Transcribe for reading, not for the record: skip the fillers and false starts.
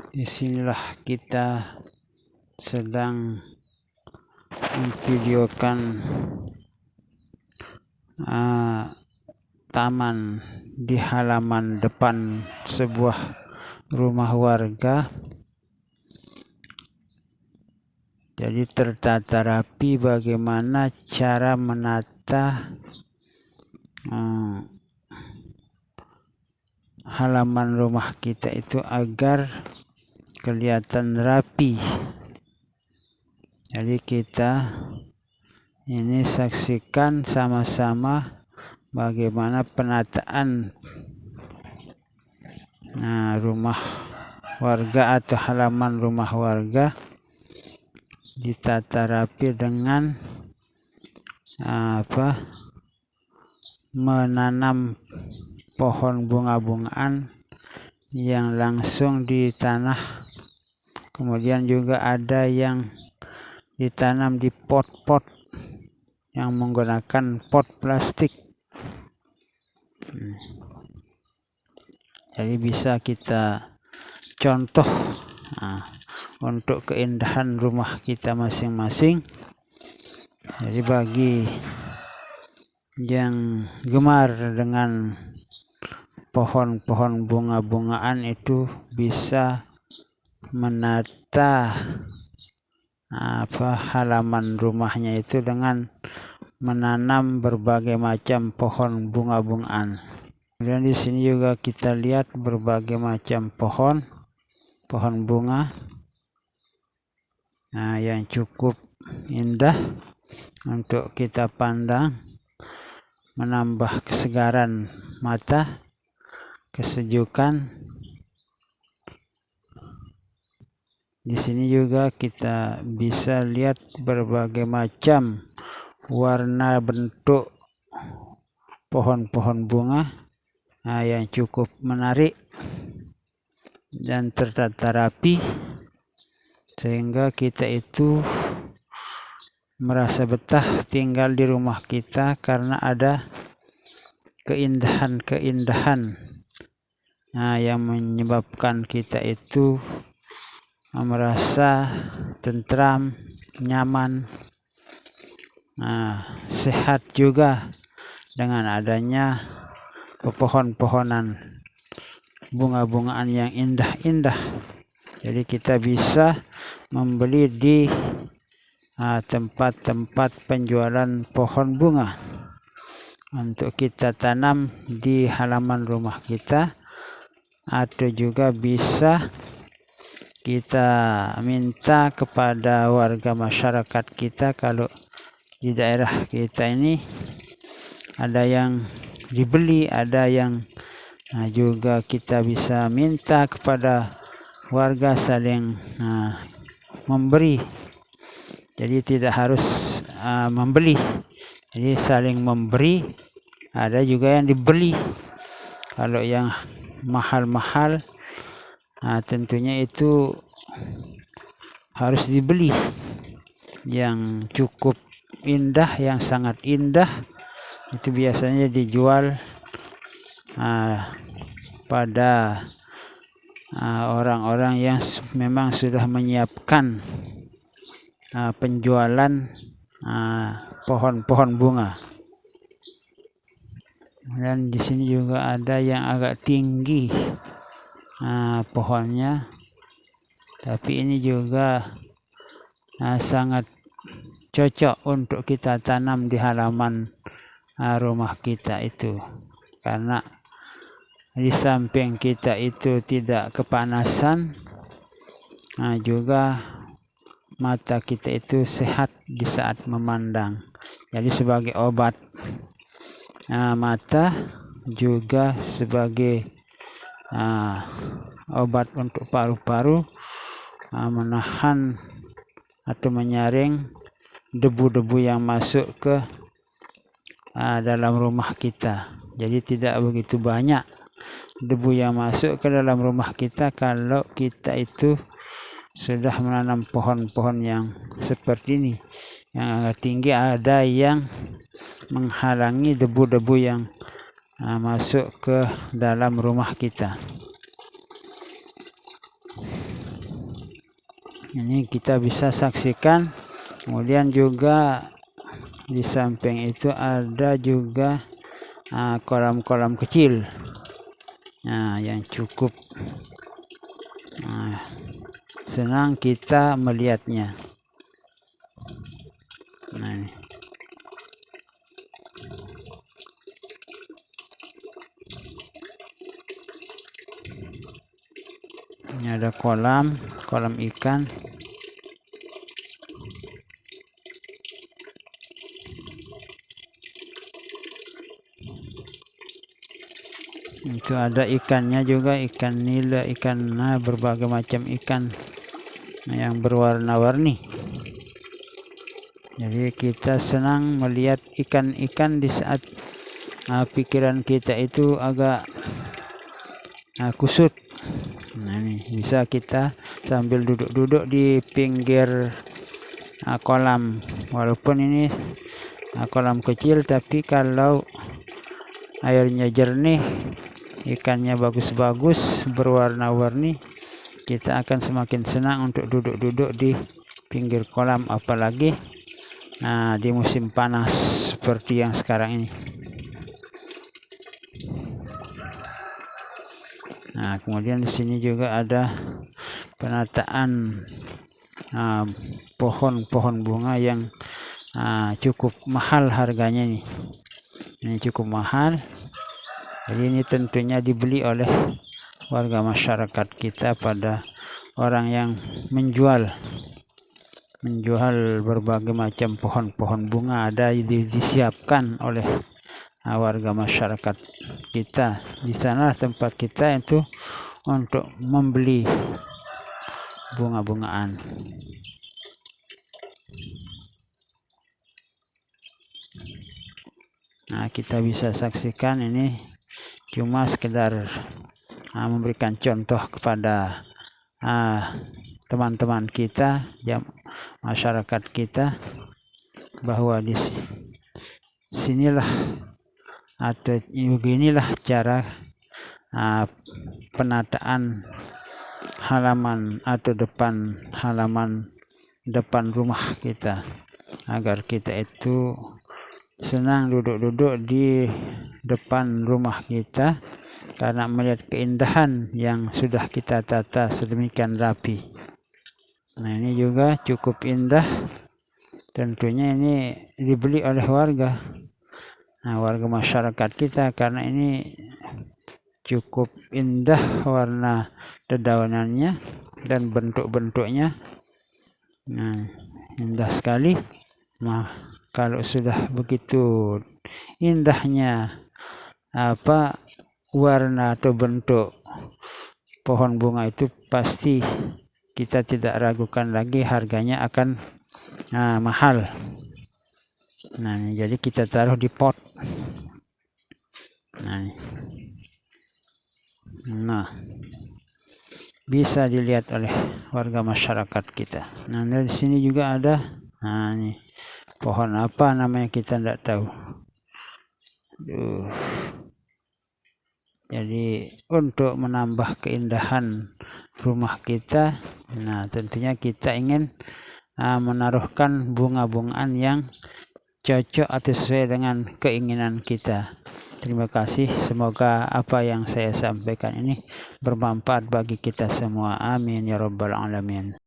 Disinilah kita sedang memvideokan taman di halaman depan sebuah rumah warga. Jadi tertata rapi bagaimana cara menata halaman rumah kita itu agar kelihatan rapi. Jadi kita ini saksikan sama-sama bagaimana penataan rumah warga atau halaman rumah warga ditata rapi dengan menanam pohon bunga-bungaan yang langsung di tanah. Kemudian juga ada yang ditanam di pot-pot yang menggunakan pot plastik. Jadi bisa kita contoh untuk keindahan rumah kita masing-masing. Jadi bagi yang gemar dengan pohon-pohon bunga-bungaan itu bisa menata halaman rumahnya itu dengan menanam berbagai macam pohon bunga-bungaan. Kemudian di sini juga kita lihat berbagai macam pohon bunga yang cukup indah untuk kita pandang, menambah kesegaran mata, kesejukan. Di sini juga kita bisa lihat berbagai macam warna bentuk pohon-pohon bunga yang cukup menarik dan tertata rapi, sehingga kita itu merasa betah tinggal di rumah kita karena ada keindahan-keindahan yang menyebabkan kita itu merasa tentram, nyaman, sehat juga dengan adanya pepohon-pohonan bunga-bungaan yang indah-indah. Jadi kita bisa membeli di tempat-tempat penjualan pohon bunga untuk kita tanam di halaman rumah kita, atau juga bisa kita minta kepada warga masyarakat kita kalau di daerah kita ini ada yang dibeli, ada yang juga kita bisa minta kepada warga saling memberi. Jadi tidak harus membeli, jadi saling memberi. Ada juga yang dibeli. Kalau yang mahal-mahal tentunya itu harus dibeli. Yang cukup indah, yang sangat indah, itu biasanya dijual pada orang-orang yang memang sudah menyiapkan penjualan pohon-pohon bunga. Dan di sini juga ada yang agak tinggi pohonnya, tapi ini juga sangat cocok untuk kita tanam di halaman rumah kita itu, karena di samping kita itu tidak kepanasan, juga mata kita itu sehat di saat memandang. Jadi sebagai obat mata, juga sebagai obat untuk paru-paru, menahan atau menyaring debu-debu yang masuk ke dalam rumah kita. Jadi tidak begitu banyak debu yang masuk ke dalam rumah kita kalau kita itu sudah menanam pohon-pohon yang seperti ini, yang agak tinggi, ada yang menghalangi debu-debu yang masuk ke dalam rumah kita. Ini kita bisa saksikan. Kemudian juga di samping itu ada juga kolam-kolam kecil. Nah, yang cukup senang kita melihatnya. Nah, ini ada kolam ikan. Itu ada ikannya juga, ikan nila, ikan berbagai macam ikan yang berwarna-warni. Jadi kita senang melihat ikan-ikan di saat pikiran kita itu agak kusut. Nah, ini bisa kita sambil duduk-duduk di pinggir kolam, walaupun ini kolam kecil, tapi kalau airnya jernih, ikannya bagus-bagus, berwarna-warni, kita akan semakin senang untuk duduk-duduk di pinggir kolam, apalagi di musim panas seperti yang sekarang ini. Nah, kemudian di sini juga ada penataan pohon-pohon bunga yang cukup mahal harganya nih. Ini cukup mahal. Jadi ini tentunya dibeli oleh warga masyarakat kita pada orang yang menjual berbagai macam pohon-pohon bunga, ada disiapkan oleh warga masyarakat kita. Di sana tempat kita itu untuk membeli bunga-bungaan. Nah, kita bisa saksikan ini cuma sekedar memberikan contoh kepada teman-teman kita, masyarakat kita, bahwa di sinilah atau beginilah cara penataan halaman atau halaman depan rumah kita, agar kita itu senang duduk-duduk di depan rumah kita karena melihat keindahan yang sudah kita tata sedemikian rapi. Nah, ini juga cukup indah. Tentunya ini dibeli oleh warga masyarakat kita, karena ini cukup indah warna dedaunannya dan bentuk-bentuknya. Nah, indah sekali. Nah, kalau sudah begitu indahnya warna atau bentuk pohon bunga itu, pasti kita tidak ragukan lagi harganya akan mahal. Nah, jadi kita taruh di pot. Nah, bisa dilihat oleh warga masyarakat kita. Nah, di sini juga ada ini pohon apa namanya kita tidak tahu. Jadi untuk menambah keindahan rumah kita, nah tentunya kita ingin menaruhkan bunga-bungaan yang cocok atau sesuai dengan keinginan kita. Terima kasih, semoga apa yang saya sampaikan ini bermanfaat bagi kita semua. Amin ya rabbal alamin.